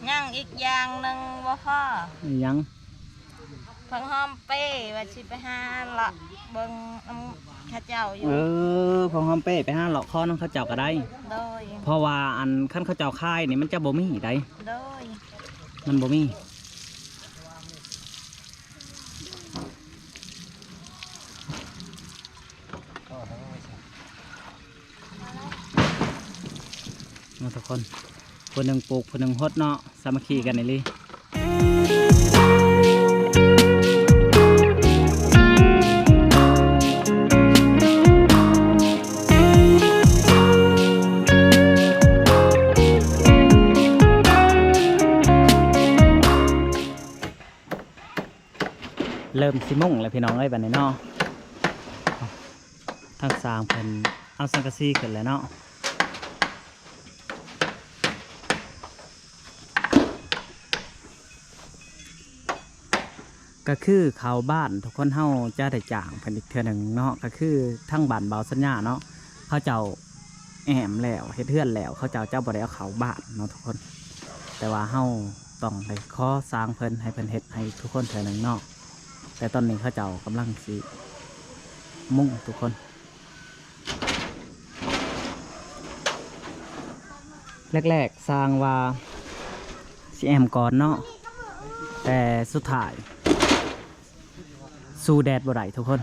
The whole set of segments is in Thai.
ยังอีกอย่างหนึ่งบ่พ่อยังเพิ่งหอมเป้ว่าสิไปหาละเบิ่งน้ำข้าเจ้าอยู่พอหอมเป้ไปหาเลาะข้อน้องข้าเจ้าก็ได้โดยเพราะว่าอันขั้นข้าเจ้าค่ายนี่มันจะบ่มีได้โดยมันบ่มีทุกคนคนหนึ่งปลูกคนหนึ่งฮดเนาะสามัคคีกันนี่ลิเริ่มสิมุ่งแล้วพี่น้องเอ้ยบัดนี้เนาะทั้งสามคนเอาสังกะสีขึ้นแล้วเนาะก็คือเขาบ้านทุกคนเฮาจะได้จ่างเพิ่นอีกเทื่อหนึ่งเนาะก็คือทั้งบ้านเบาสัญญาเนาะเขาเจ้าแอมแล้วเฮ็ดเทื่อนแล้วเขาเจ้าบ่ได้เอาเขาบ้านเนาะทุกคนแต่ว่าเฮาต้องไปขอสร้างเพิ่นให้เพิ่นเฮ็ดให้ทุกคนเทื่อหนึ่งเนาะแต่ตอนนี้เขาเจ้ากำลังสิมุ่งทุกคนแรกๆสร้างว่าสิแอมก่อนเนาะแต่สุดท้ายสู้แดดบ่ได้ทุกคน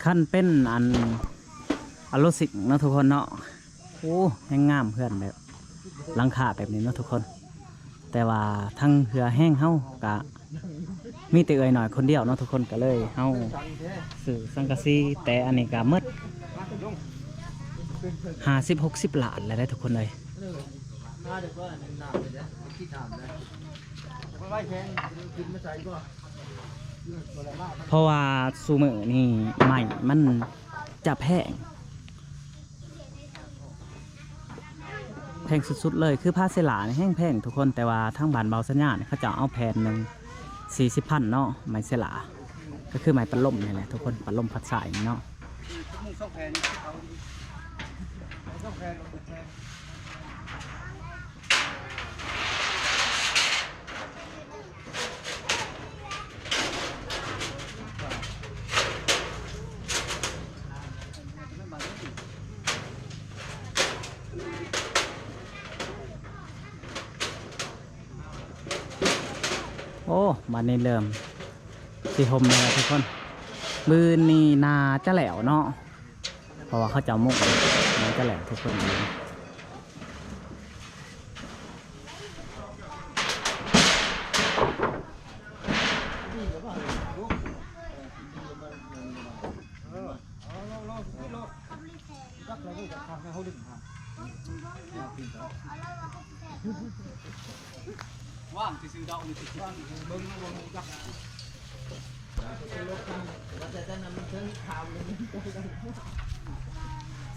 ขั้นเป็นอันอโลสิกเนาะทุกคนเนาะโอ้แห้งงามเพื่อนแบบหลังคาแบบนี้เนาะทุกคนแต่ว่าทั้งเหือแห้งเฮากะมีแต่เอ่ยหน่อยคนเดียวเนาะทุกคนก็เลยเฮาสื่อสังกะสีแต่อันนี้ก็หมด50-60 ล้านแล้วได้ทุกคนเลยเพราะว่าซูเมอร์นี่ใหม่มันจะแพงสุดๆเลยคือผ้าเสลาแห้งแพงทุกคนแต่ว่าทั้งบ้านเบาสัญญาเขาจะเอาแผ่นหนึ่ง40,000เนาะไม้เสลาก็คือไม้ปลาล่มนี่แหละทุกคนปลาล่มพัดสายเนาะโอ้มานี่เริ่มสีหมเลยทุกคนมือนี่นาจะแหลวเนาะเพราะว่าเขาจะมุกนาจะแหลวทุกคนเลยว่างซื้อดอกนี่ว่างเบิ้งวงจัก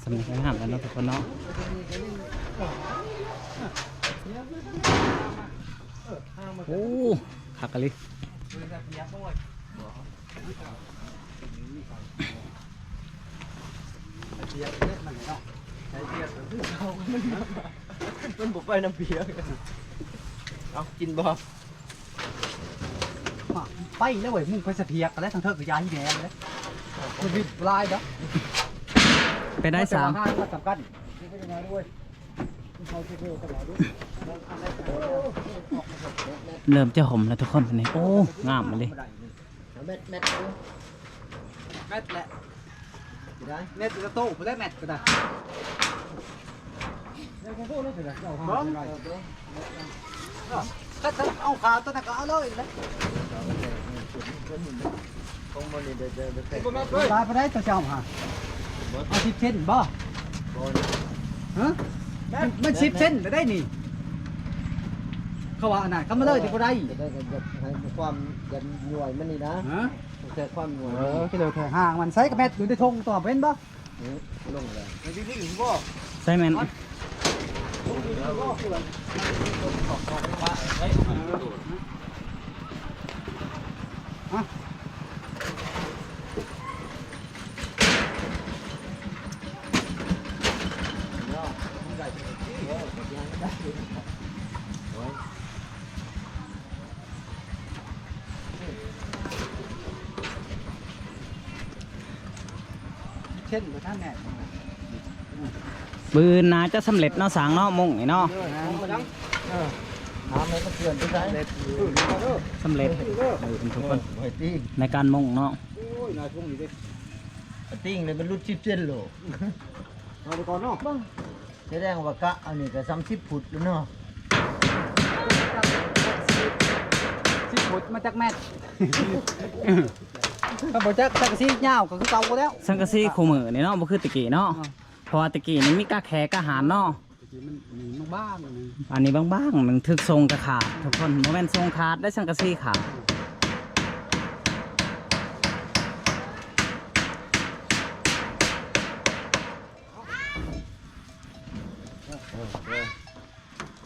สำนึกงามแล้วเนาะทุกคนเนาะโอ้ขักกันเลยมันบุกไปน้ำเพียเอากินบ่ไปแล้วเว้ยมึงไปสะเพียกแล้วทางเธอกับยาที่แดงเลยมันวิบลายเนาะไปได้3สำคัญเริ่มจะห่มแล้วทุกคนนี่โอ้งามเลยเม็ดแหละเม็ดกระโต้ไปได้เม็ดก็ได้ก็เอาขาตัวนั้นก็เอาเลยนะตายไปได้ตัวเจ้าฮะเอา10 เซนบ่ฮะมัน10 เซนได้นี่ เขาว่าอันนั้นเขามาเลยที่บ่ได้ จะได้กันให้ความยันหน่วยมันนี่นะ ฮะ แต่ความหน่วย กิโลแค่ห่างมันใส่กับแม่อยู่ในทงต่อเป็นบ่ ลงเลย นี่บ่ ใช่แม่น เช่นบ่ท่านแน่ บืนนาจะสำเร็จเนาะสางเนาะมุ่งนี่เนาะ น้ำมันเกลื่อนไปได้ สำเร็จทุกคน หอยติ้ง ในการมุ่งเนาะ โอ้ยน่าช่วงนี้ดิ ติ้งเลยมันรุดชิบเส้นโล เอาไปก่อนเนาะ แสดงว่ากะอันนี้ก็30 ฟุตแล้วเนาะ สิผดมาจากแม่ก็บ่จักสักสิยาวก็คือเก่าแล้ว สังกะสีคู่มือนี่เนาะบ่คือตะกี้เนาะเพราะว่าตะกี้นี่มีกะแขกะหารเนาะ มันบ้าง อันนี้บางๆมันถึกทรงกะขาดทุกคนบ่แม่นทรงขาดได้สังกะสีขาด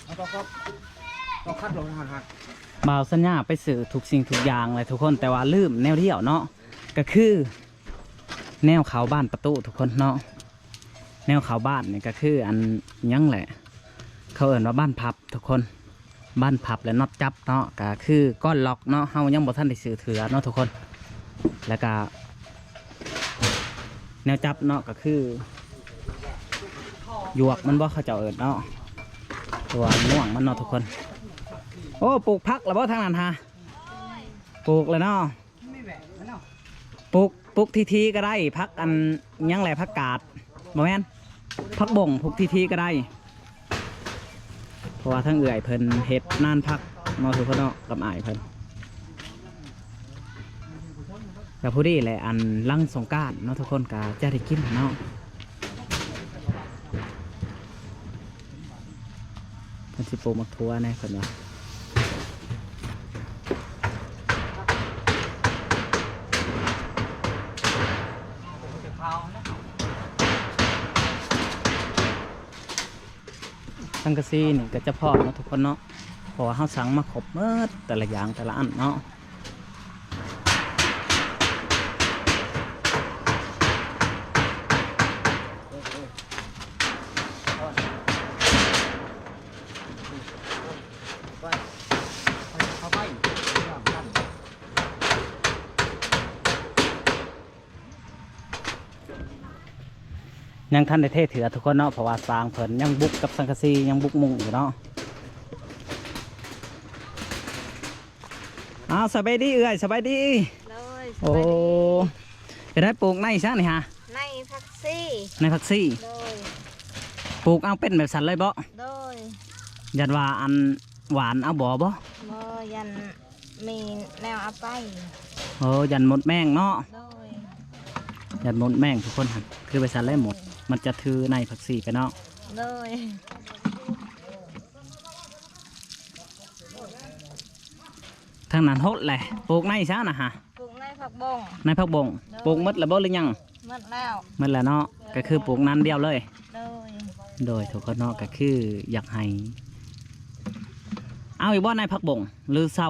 เอาต้องคัดลงหัก บ่าวสัญญาไปสื่อทุกสิ่งทุกอย่างเลยทุกคนแต่ว่าลืมแนวเดียวเนาะก็คือ แนวเขาบ้านประตูทุกคนเนาะแนวเขาบ้านนี่ก็คืออันยังแหละ เขาเอ่นว่าบ้านพับทุกคนบ้านพับและน็อตจับเนาะก็คือก้อนล็อกเนาะเฮายังบ่ทันได้ซื้อเถือเนาะทุกคนแล้วก็แนวจับเนาะก็คือหยวกมันบ่เขาเจ้าเอิ้นเนาะตัวม่วงมันเนาะทุกคนโอ้ปลูกพักแล้วบ่ทางนั้นฮะปลูกเลยเนาะ ไม่แหวกเนาะ ปลูกทีก็ได้พักอันยังแหละพักกาดบ่แม่นพักบ่งปลูกทีก็ได้เพราะว่าทั้งเอื่อยเพิ่นเฮ็ดนานพักมาทุกคนเนาะกับอ้ายเพิ่นกับผู้ดีแหละอันลังสงกรานต์เนาะทุกคนก็จะได้กินเนาะเพิ่นสิปลูกมักทั่วแน่เพิ่นว่าสังกะสีนี่ก็จะพอเนาะทุกคนเนาะเพราะว่าเขาสั่งมาครบเมื่อแต่ละอย่างแต่ละอันเนาะยังท่านได้เทเถือทุกคนเนาะเพราะว่าสร้างเพิ่นยังบุกกับสังกะสียังบุกมุงอยู่เนาะอ้าวสบายดีเอ้ยสบายดี เลยส โอ้ บายดี ไปได้ปลูกในซะนี่ฮะ ในพักซี่ ในผักซี่ โดย ปลูกเอาเป็นแบบสันเลยบ่ โดย ยันว่าอันหวานเอาบ่บ่ บ่ยันมีแนวเอาไป โอ้ยันหมดแมงเนาะ โดย ยันหมดแมงทุกคนหั่นคือไปสันเลยหมดมันจะถือในผักซี่ไปเนาะ โดย ทางนั้นโหดแหละปลูกในซะนะฮะ ปลูกในผักบง ในผักบงปลูกหมดแล้วบ่หรือยัง หมดแล้ว หมดแล้วเนาะก็คือปลูกนั้นเดียวเลย โดย โดยทุกคนเนาะก็คืออยากให้เอาอีกบ่ในผักบงหรือเศร้า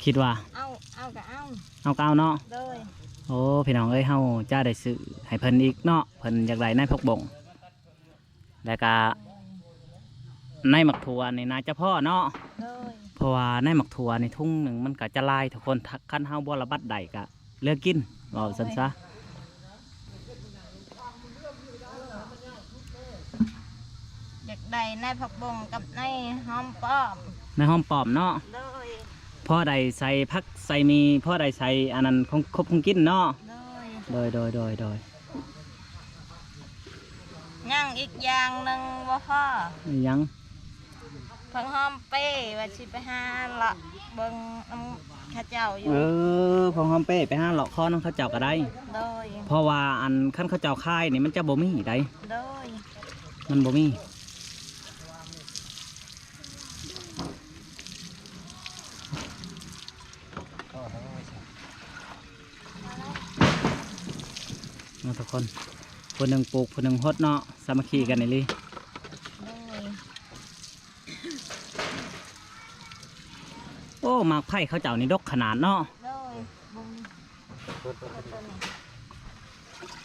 คิดว่า เอาก็เอา เอาเก้าเนาะ โดย โอ้พี่น้องเอ้ยเฮาจะได้ซื้อให้เพิ่นอีกเนาะเพิ่นอยากได้ในผักบงแล้วก็ในหมักถั่วนี่น่าจะพ่อเนาะ โดย เพราะว่าในหมักถั่วในทุ่งหนึ่งมันก็จะลายทุกคนทักขั้นเฮาบ่ระบัดใดก็เลือกกินเอาซั่นซะ อยากได้ในผักบงกับในหอมป้อม ในห้อมปอมเนาะ โดย พ่อใดใส่ผักใส่มีพ่อใดใส่อันนั้นของครบของกินเนาะ โดย โดย ย่างอีกอย่างหนึ่งว่าพ่อ อีหยัง ผักหอมเป้ว่าสิไปหาละเบิ่งน้ำข้าเจ้าอยู่ ของหอมเป้ไปหาเลาะคอน้องเขาเจ้าก็ได้ โดย เพราะว่าอันขั้นเขาเจ้าค่ายนี่มันจะบ่มีได้ โดย มันบ่มี เนาะทุกคนคนหนึ่งปลูกคนหนึ่งฮดเนาะสามัคคีกันนี่ลิ โดย โอ้หมากไผ่เขาเจ้านี่ดกขนาดเนาะ โดยบุ้งตัวนี้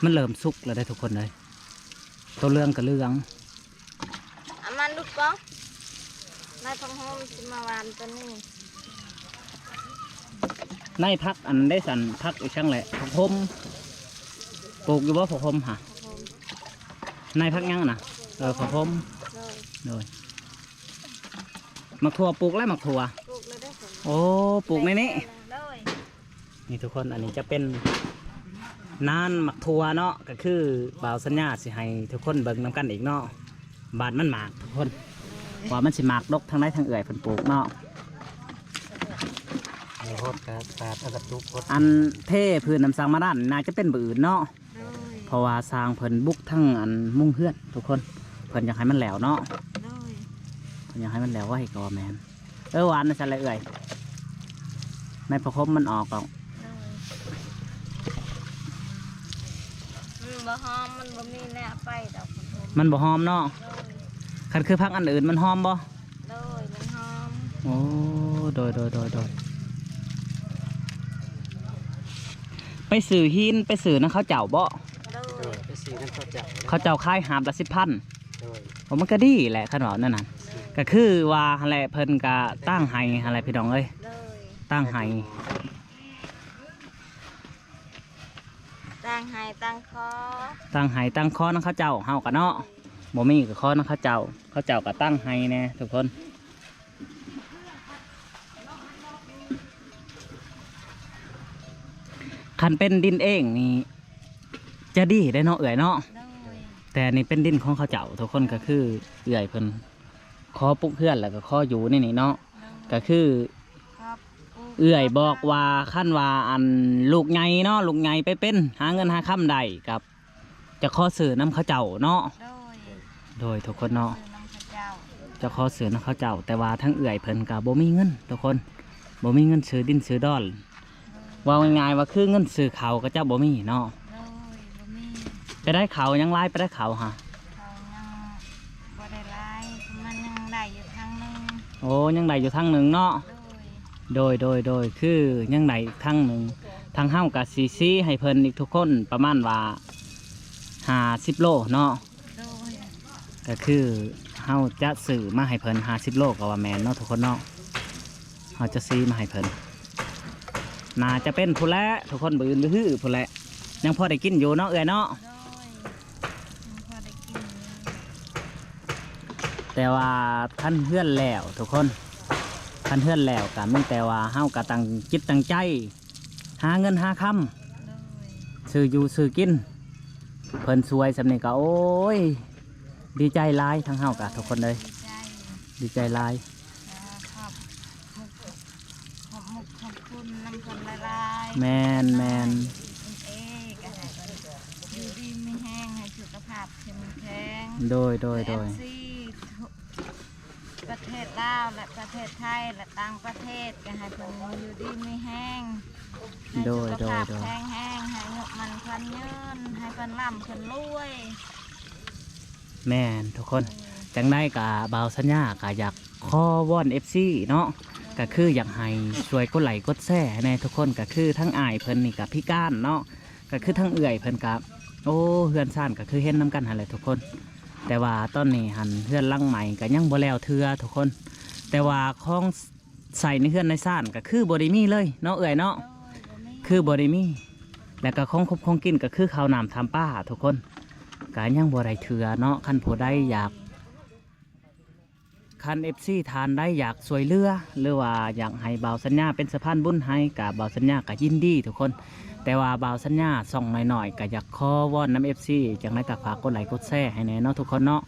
มันเริ่มสุกแล้วได้ทุกคนเลยตัวเรื่องกับเรื่อง อามันลูกก้องนายพังหอมสิมาวานตัวนี้ ในพักอันได้สันพักอีกช่างแหละผักพมปลูกอยู่บ่ผักพมฮะ ผม ในพักยังนะผักพม โดย โดยหมักถั่วปลูกแล้วหมักถั่ว ปลูกเลยได้ผล โอ้ปลูกในนี้ โดย นี่ทุกคนอันนี้จะเป็นนานหมักถั่วเนาะก็คือบ่าวสัญญาสิให้ทุกคนเบิ่งนำกันอีกเนาะบาดมันหมากทุกคนว่ามันสิหมากดกทางไหนทางเอื่อยเพิ่นปลูกเนาะ โคตรขาดอันดับทุกคน อันเท่พื้นน้ำสร้างมาด้านน่าจะเป็นบืนเนาะ โดย เพราะว่าสร้างเพิ่นบุกทั้งอันมุ่งเฮือนทุกคนเพิ่นอยากให้มันแหลวเนาะ โดย เพิ่นอยากให้มันแหลวไว้ก็ว่าแมนหวานนะฉันเลยเอื่อยในประคบมันออกหรอก โดยมันบ่หอมมันบ่มีแน่ไปดอกผม มันบ่หอมเนาะ โดย คันคือพักอันอื่นมันหอมบ่ โดยมันหอม โอ้โดยไปสื่อหินไปสื่อนะเขาเจ้าบ่ โดย ไปสีนั่นเขาจับ เขาเจ้าขายหาบละ10,000 โดย ผมมันก็ดีแหละขนมนั่นน่ะก็คือว่าอะไรเพิ่นก็ตั้งให้อะไรพี่น้องเอ้ย โดย ตั้งให้ ตั้งให้ตั้งคอ ตั้งให้ตั้งคอนะเขาเจ้าเฮากันเนาะบ่มีก็คอนะเขาเจ้าก็ตั้งให้แน่ทุกคนคันเป็นดินเองนี่จะดีได้เนาะเอื่อยเนาะ โดย แต่นี่เป็นดินของเขาเจ้าทุกคนก็คือเอื่อยเพิ่นคอปลุกเพื่อนแล้วก็คออยู่นี่เนาะก็คือ ครับ เอื่อยบอกว่าขั้นว่าอันลูกไงเนาะลูกไงไปเป็นหาเงินหาค่ำใดกับ จะขอสื่อน้ำเขาเจ้าเนาะ โดย ทุกคนเนาะ คือน้ำข้าวเจ้า จะขอสื่อน้ำเขาเจ้า แต่ว่าทั้งเอื่อยเพิ่นกับบ่มีเงินทุกคนบ่มีเงินซื้อดินซื้อดอนว่าง่ายๆว่าคือเงินซื้อเขาก็เจ้าบ่มีเนาะ โดยบ่มี ไปได้เขายังไล่ไปได้เขาฮะ เขายังบ่ได้หลายมันยังได้อยู่ทางหนึง โอ้ยังได้อยู่ทางหนึ่งเนาะ โดย โดยคือยังไหนทางหนึ่งทางเฮ้ากับซีซีให้เพิ่นอีกทุกคนประมาณว่า50 โลเนาะ โดย ก็คือเฮาจะสื่อมาให้เพิ่น50 โลก็ว่าแมนเนาะทุกคนเนาะเฮาจะซีมาให้เพิ่นน่าจะเป็นผู้แลทุกคนบืนหรือฮื้อผู้แลยังพอได้กินอยู่เนาะเอ้ยเนาะ โดยมันพอได้กิน แต่ว่าท่านเพื่อนแล้วทุกคนท่านเพื่อนแล้วก็มีแต่ว่าเฮาก็ตั้งจิตตั้งใจ หาเงินหาคำ โดย ซื้ออยู่ซื้อกินเพิ่นสวยสำนี้ก็โอ้ยดีใจหลายทั้งเฮากะทุกคนเลย ดีใจ ดีใจหลาย ขอบคุณน้ำคนละลาย แมน คุณเอ๊ก็ให้เพิ่นอยู่ดีมีแห้งให้สุขภาพเข้มแข็ง โดย FC ประเทศลาวและประเทศไทยและต่างประเทศก็ให้เพิ่นอยู่ดีมีแห้งให้สุขภาพแข็งแรงให้เงินมันพันยืนให้เพิ่นร่ำเพิ่นรวย แมนทุกคนจังได้กะบ่าวสัญญากะอยากขอวอน FC เนาะก็คืออยากให้ช่วยกดไลค์กดแชร์ในทุกคนก็คือทั้งอ้ายเพิ่นนี่กับพี่ก้านเนาะก็คือทั้งเอื่อยเพิ่นกับโอ้เฮือนซ่านก็คือเห็นน้ำกันหั่นแหละทุกคน แต่ว่าตอนนี้หันเฮือนหลังใหม่ก็ยังบ่แล้วเทื่อทุกคน แต่ว่าของใส่ในเฮือนในซ่านก็คือบ่ได้มีเลยเนาะเอื่อยเนาะคือบ่ได้มีแล้วก็ของคบของกินก็คือข้าวน้ำทำป้าทุกคนก็ยังบ่ได้เทื่อเนาะคันผู้ใดอยากคัน FC ทานได้อยากสวยเรือหรือว่าอยากให้บ่าวสัญญาเป็นสะพานบุญให้กับบ่าวสัญญาก็ยินดีทุกคน แต่ว่าบ่าวสัญญาส่องหน่อยๆก็อยากขอวอนน้ำ FC จังไรก็ฝากกดไลค์กดแชร์ให้แน่เนาะทุกคนเนาะ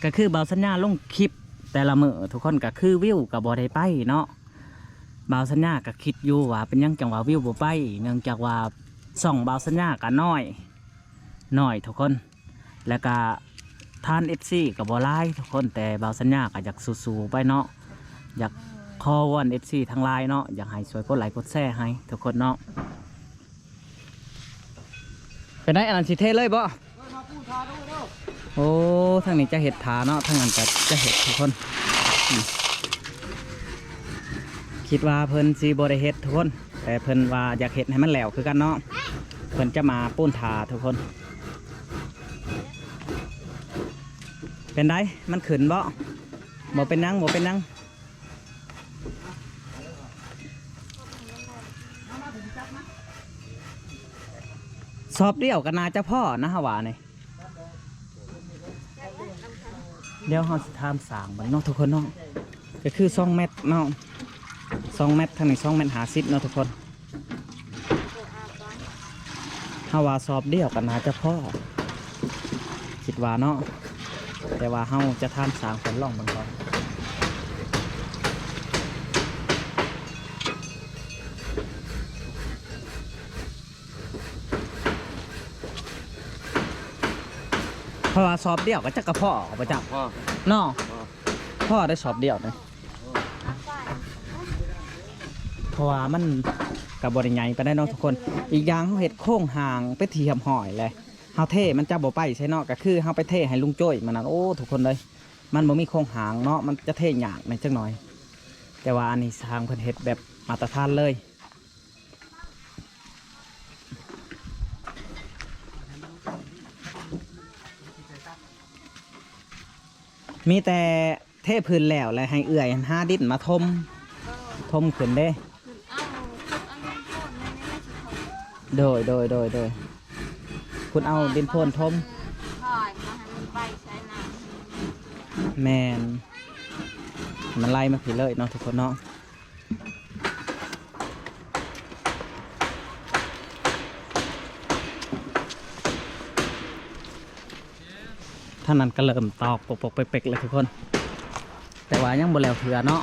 ก็คือบ่าวสัญญาลงคลิปแต่ละมื้อทุกคนก็คือวิวก็บ่ได้ไปเนาะบ่าวสัญญาก็คิดอยู่ว่าเป็นหยังจังว่าวิวบ่ไปเนื่องจากว่าส่องบ่าวสัญญาก็น้อยทุกคนแล้วก็ทาน FC ก็บ่หลายทุกคนแต่บ่าวสัญญาก็อยากสู้ๆไปเนาะอยากขอวอน FC ทางไลน์เนาะอยากให้ช่วยกดไลค์กดแชร์ให้ทุกคนเนาะ เป็นได้อันนั้นสิเทเลยบ่โอ้ทางนี้จะเห็ดถาเนาะทางนั้นจะเห็ดทุกคนคิดว่าเพิ่นสิบ่ได้เฮ็ดทุกคนแต่เพิ่นว่าอยากเฮ็ดให้มันแล้วคือกันเนาะเพิ่นจะมาปูนถาทุกคนเป็นไดมันขึ้นบ่เป็นนังบ่เป็นนังสอบเดียวกันนาจะพ่อนะฮะว่านี่เดี๋ยวเราสิทำสางมันเนาะทุกคนเนาะก็คือ2 เมตรเนาะ2 เมตรทางนี้2 เมตร50เนาะทุกคนฮาว่าสอบเดียวกันนาจะพ่อคิดว่าเนาะแต่ว่าเฮาจะทำสางผลล่องมันก่อนเพราะว่าสอบเดียวก็จะกระเพาะประจับเนาะพ่อได้สอบเดียวเลยเพราะว่ามันกับบริไงไปได้เนาะทุกคนอีกอย่างเขาเห็ดโค้งห่างไปเทียมหอยเลยเฮาเท่มันจะบ่ไปใช่เนาะก็คือเฮาไปเท่ให้ลุงโจ้ยมันนั่นโอ้ทุกคนเลยมันบ่มีโค้งห่างเนาะมันจะเท่หยากในจังหน่อยแต่ว่าอันนี้ทางเพิ่นเฮ็ดแบบมาตรฐานเลยมีแต่เทพื้นแล้วและให้เอื่อย5 ดินมาทมขึ้นเด้โดยคุณเอาดินโพนทมแมนมันไล่มาผิดเลยเนาะทุกคนเนาะท่านั้นก็เริ่มตอกปกเป๊กๆเลยทุกคนแต่ว่ายังบ่แล้วเถื่อเนาะ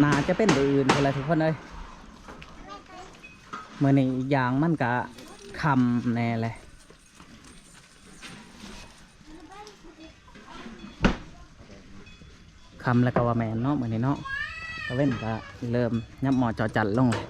น่าจะเป็นอื่นอะไรทุกคนเลยเมื่อนี้ยางมันก็คำแน่เลยคำแล้วก็ว่าแมนเนาะเมื่อนี้เนาะก็เว้นก็เริ่มยับหมอจอจัดลงเลย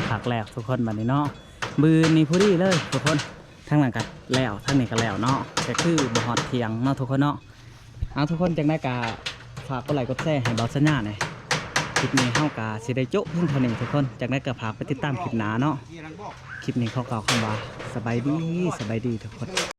ผักแล้วทุกคนแบบนี้เนาะบืนนี่พอดีเลยทุกคนทั้งหลังกันแล้วทั้งนี้กันแล้วเนาะก็คือบฮอดเทียงเนาะทุกคนเนาะเอาทุกคนจังได้กาฝากกดไลค์กดแชร์ให้เบาสัญญาหน่อยคลิปนี้เข้ากาสิได้โจ๊ะเพิ่งเท่านี้ทุกคนจังได้กาฝากไปติดตามคลิปหน้าเนาะคลิปนี้เขากล่าวคำว่าสบายดีทุกคน